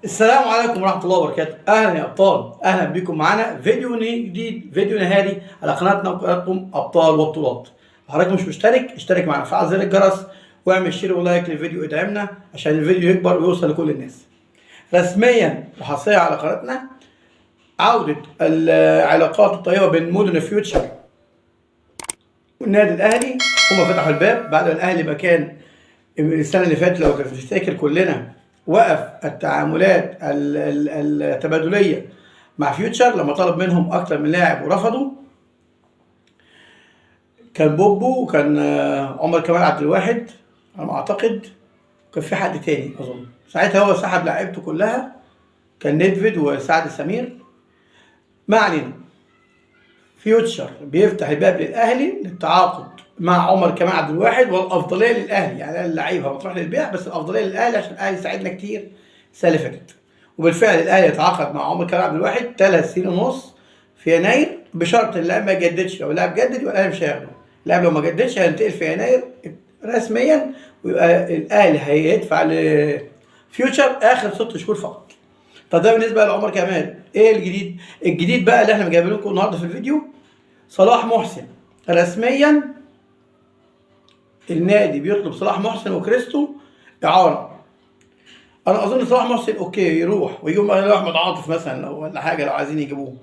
السلام عليكم ورحمة الله وبركاته. أهلا يا أبطال، أهلا بكم معانا فيديو جديد، فيديو نهاري على قناتنا وقناتكم أبطال وبطولات. لو حضرتك مش مشترك، اشترك معنا، فعل زر الجرس واعمل شير ولايك للفيديو، ادعمنا عشان الفيديو يكبر ويوصل لكل الناس. رسميا وحصريا على قناتنا عودة العلاقات الطيبة بين مودرن فيوتشر والنادي الأهلي. هما فتحوا الباب بعد ما الأهلي ما كان السنة اللي فاتت لو تفتكر كلنا وقف التعاملات التبادلية مع فيوتشر لما طلب منهم أكتر من لاعب ورفضوا. كان بوبو وكان عمر كمال عبد الواحد على ما أعتقد، وكان في حد تاني أظن. ساعتها هو سحب لعيبته كلها، كان نيدفيد وسعد سمير. ما علينا، فيوتشر بيفتح الباب للأهلي للتعاقد مع عمر كمال عبد الواحد، والافضليه للاهلي. يعني اللعيبه بتروح للبيع بس الافضليه للاهلي عشان الاهلي ساعدنا كتير السنه اللي فاتت. وبالفعل الاهلي يتعاقد مع عمر كمال عبد الواحد 3 سنين ونص في يناير، بشرط اللاعب ما يجددش. لو اللاعب جدد يبقى الاهلي مش هياخده. اللاعب لو ما جددش هينتقل في يناير رسميا، ويبقى الاهلي هيدفع لفيوتشر اخر 6 شهور فقط. طب ده بالنسبه لعمر كمال. ايه الجديد؟ الجديد بقى اللي احنا جايبين لكم النهارده في الفيديو، صلاح محسن رسميا النادي بيطلب صلاح محسن وكريستو اعاره. انا اظن صلاح محسن اوكي يروح ويجيب احمد عاطف مثلا ولا حاجه لو عايزين يجيبوه،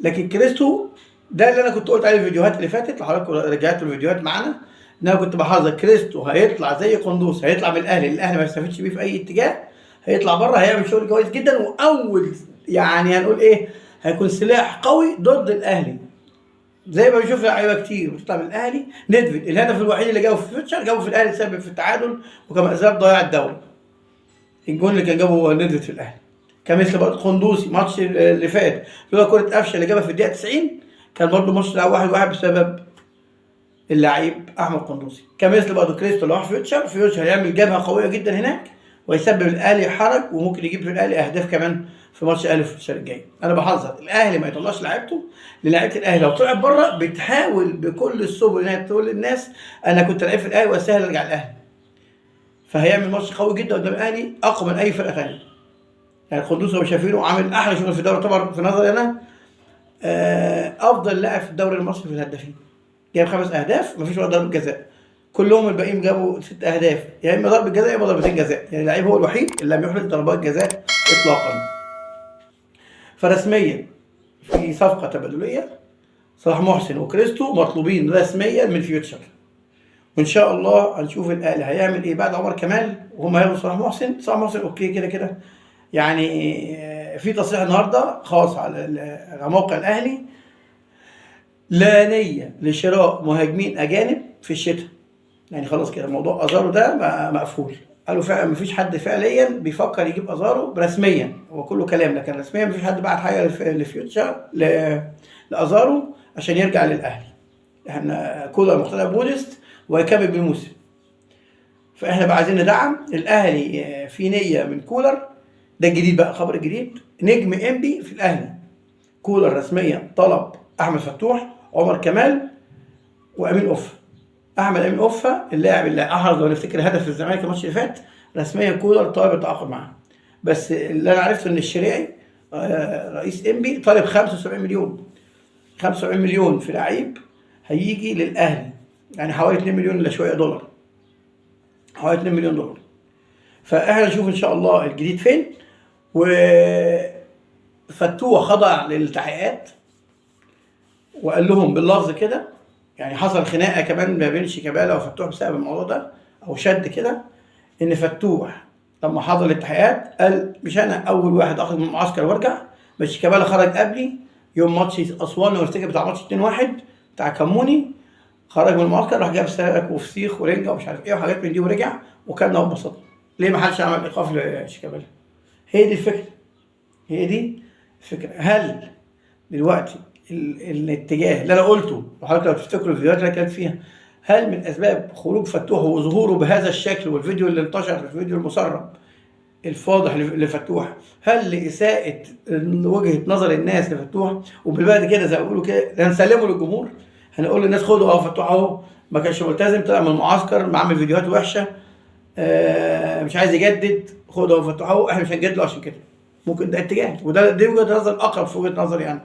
لكن كريستو ده اللي انا كنت قلت عليه الفيديوهات اللي فاتت. لو حضراتكم رجعتوا الفيديوهات معانا، ان انا كنت بحذر كريستو هيطلع زي قندوس، هيطلع من الاهلي ما يستفيدش بيه في اي اتجاه، هيطلع بره هيعمل شغل كويس جدا، واول يعني هنقول ايه، هيكون سلاح قوي ضد الاهلي. زي ما بنشوف لعيبه كتير بتطلع من الاهلي. نيدفيد الهدف الوحيد اللي جابه في فيوتشر جابه في الاهلي، سبب في التعادل وكما اسباب ضياع الدوري. الجون اللي كان جابه نيدفيد في الاهلي كان مثل برضه قندوسي الماتش اللي فات، لولا كره قفشه اللي جابها في الدقيقه 90 كان برضه ماتش 1-1 بسبب اللعيب احمد قندوسي. كان مثل برضه كريستو اللي راح فيوتشر هيعمل جبهه قويه جدا هناك ويسبب الاهلي حرج، وممكن يجيب في الاهلي اهداف كمان في ماتش الاهلي في الشهر الجاي. انا بحذر الاهلي ما يطلعش لعيبته، للاعيبه الاهلي لو طلعت بره بتحاول بكل السبل انها تقول للناس انا كنت لعيب في الاهلي وسهل ارجع الاهلي. فهيعمل ماتش قوي جدا قدام الاهلي اقوى من اي فرقه ثانيه. يعني قندوسي هو شايفينه عامل احلى شغل في الدوري طبعا في نظري انا، افضل لاعب في الدوري المصري في الهدافين، جايب 5 اهداف مفيش ولا ضربه جزاء. كلهم الباقيين جابوا 6 اهداف، يا اما ضربه جزاء يا اما ضربتين جزاء. يعني اللعيب هو الوحيد اللي لم يحرز ضربات جزاء اطلاقا. فرسميا في صفقه تبادليه، صلاح محسن وكريستو مطلوبين رسميا من فيوتشر، وان شاء الله هنشوف الاهلي هيعمل ايه بعد عمر كمال وهم هياخدوا صلاح محسن. صلاح محسن اوكي كده كده. يعني في تصريح النهارده خاص على موقع الاهلي، لا نيه لشراء مهاجمين اجانب في الشتاء. يعني خلاص كده موضوع ازارو ده مقفول. قالوا فعلا مفيش حد فعليا بيفكر يجيب ازارو رسميا، هو كله كلام لكن رسميا مفيش حد بعت حاجه لفيوتشر لازارو عشان يرجع للاهلي. احنا كولر مقتنع بموديست وهيكمل بالموسم، فاحنا بقى عايزين ندعم الاهلي. في نيه من كولر، ده الجديد بقى، خبر الجديد، نجم انبي في الاهلي. كولر رسميا طلب احمد فتوح، عمر كمال، وامين اوفا. احمد امين اوفا اللاعب اللي احرز لو نفتكر هدف في الزمالك الماتش اللي فات، رسميا كولر طالب التعاقد معاه. بس اللي انا عرفته ان الشريعي رئيس انبي طالب 75 مليون، 75 مليون في لعيب هيجي للاهلي، يعني حوالي 2 مليون الا شويه دولار، حوالي 2 مليون دولار. فاحنا نشوف ان شاء الله الجديد فين. وفتوح خضع للتحقيقات وقال لهم باللفظ كده، يعني حصل خناقه كمان ما بين شيكابالا وفتوح بسبب الموضوع ده او شد كده، ان فتوح لما حضر التحقيقات قال مش انا اول واحد اخرج من المعسكر وارجع، بس شيكابالا خرج قبلي يوم ماتش اسوان لو افتكر بتاع ماتش 2-1 بتاع كموني، خرج من المعسكر راح جاب سمك وفسيخ ورنجه ومش عارف ايه وحاجات من دي ورجع وكلنا وانبسطنا. ليه ما حدش عمل ايقاف لشيكابالا؟ هي دي الفكره، هي دي الفكره. هل دلوقتي الاتجاه اللي انا قلته وحضرتك لو تفتكروا الفيديوهات اللي كانت فيها، هل من اسباب خروج فتوح وظهوره بهذا الشكل والفيديو اللي انتشر في الفيديو المسرب الفاضح لفتوح، هل لاساءه وجهه نظر الناس لفتوح وبالبعد كده زي ما بيقولوا كده هنسلمه للجمهور، هنقول للناس خدوا فتوح اهو ما كانش ملتزم، طلع من المعسكر عامل فيديوهات وحشه، مش عايز يجدد، خدوا وفتحوا، احنا مش هنجادله عشان كده. ممكن ده اتجاه، وده دي وجهه نظر اقرب في وجهه نظري يعني،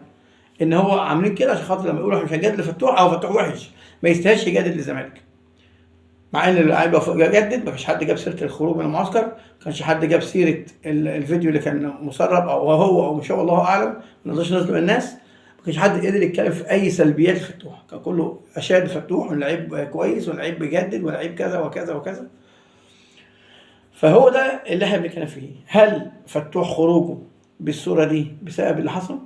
ان هو عاملين كده عشان خاطر لما يقولوا احنا مش هنجادل فتوح او فتوح وحش ما يستاهلش يجادل للزمالك. مع ان اللاعب لو جدد ما فيش حد جاب سيره الخروج من المعسكر، ما كانش حد جاب سيره الفيديو اللي كان مسرب او هو او مش هو، الله اعلم، ما نقدرش نظلم الناس. ما كانش حد قدر يتكلم في اي سلبيات الفتوح، كان كله اشاد فتوح واللعيب كويس واللعيب بيجدد واللعيب كذا وكذا وكذا. فهو ده اللي احنا بنتكلم فيه. هل فتوح خروجه بالصوره دي بسبب اللي حصل؟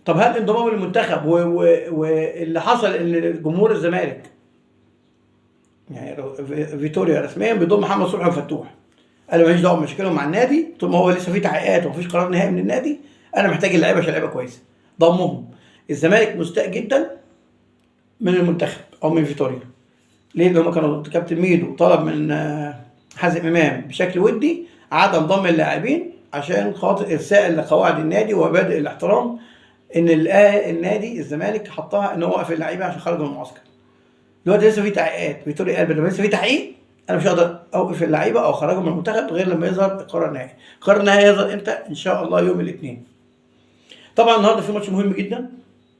طب هل انضمامه للمنتخب واللي حصل ان جمهور الزمالك يعني فيتوريا رسميا بيضم محمد صبحي وفتوح، انا ماليش دعوه بمشاكلهم مع النادي طول ما هو لسه في تحقيقات ومفيش قرار نهائي من النادي، انا محتاج اللعيبه عشان لعيبه كويسه، ضمهم. الزمالك مستاء جدا من المنتخب او من فيتوريا. ليه؟ لما كانوا كابتن ميدو طلب من حازم امام بشكل ودي عدم ضم اللاعبين عشان خاطر ارساء لقواعد النادي ومبادئ الاحترام، ان النادي الزمالك حطها ان هو وقف اللعيبه عشان خرجوا من المعسكر. دلوقتي لسه في تحقيقات، فيتوريا قال لما لسه في تحقيق انا مش هقدر اوقف اللعيبه او اخرجهم من المنتخب غير لما يظهر القرار النهائي. القرار النهائي يظهر امتى؟ ان شاء الله يوم الاثنين. طبعا النهارده في ماتش مهم جدا،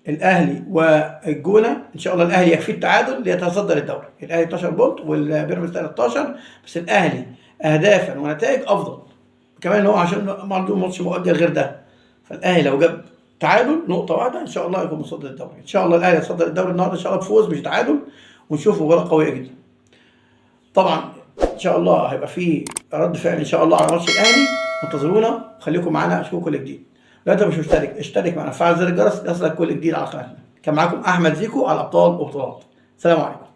الاهلي والجونه. ان شاء الله الاهلي يكفيه التعادل ليتصدر الدوري، الاهلي 12 بونت والبيراميدز 13، بس الاهلي اهدافا ونتائج افضل كمان، هو عشان عنده ماتش مؤجل غير ده. فالاهلي لو جاب تعادل نقطه واحده ان شاء الله يكون متصدر الدوري. ان شاء الله الاهلي يتصدر الدوري النهارده ان شاء الله بفوز مش تعادل، ونشوف مباراه قويه جدا. طبعا ان شاء الله هيبقى في رد فعل ان شاء الله على ماتش الاهلي، انتظرونا، خليكم معانا اشوفكم كل جديد. لو انت مش مشترك اشترك معنا، فعل زر الجرس يصلك كل جديد على قناتنا. كان معاكم احمد زيكو على ابطال وبطولات. سلام عليكم.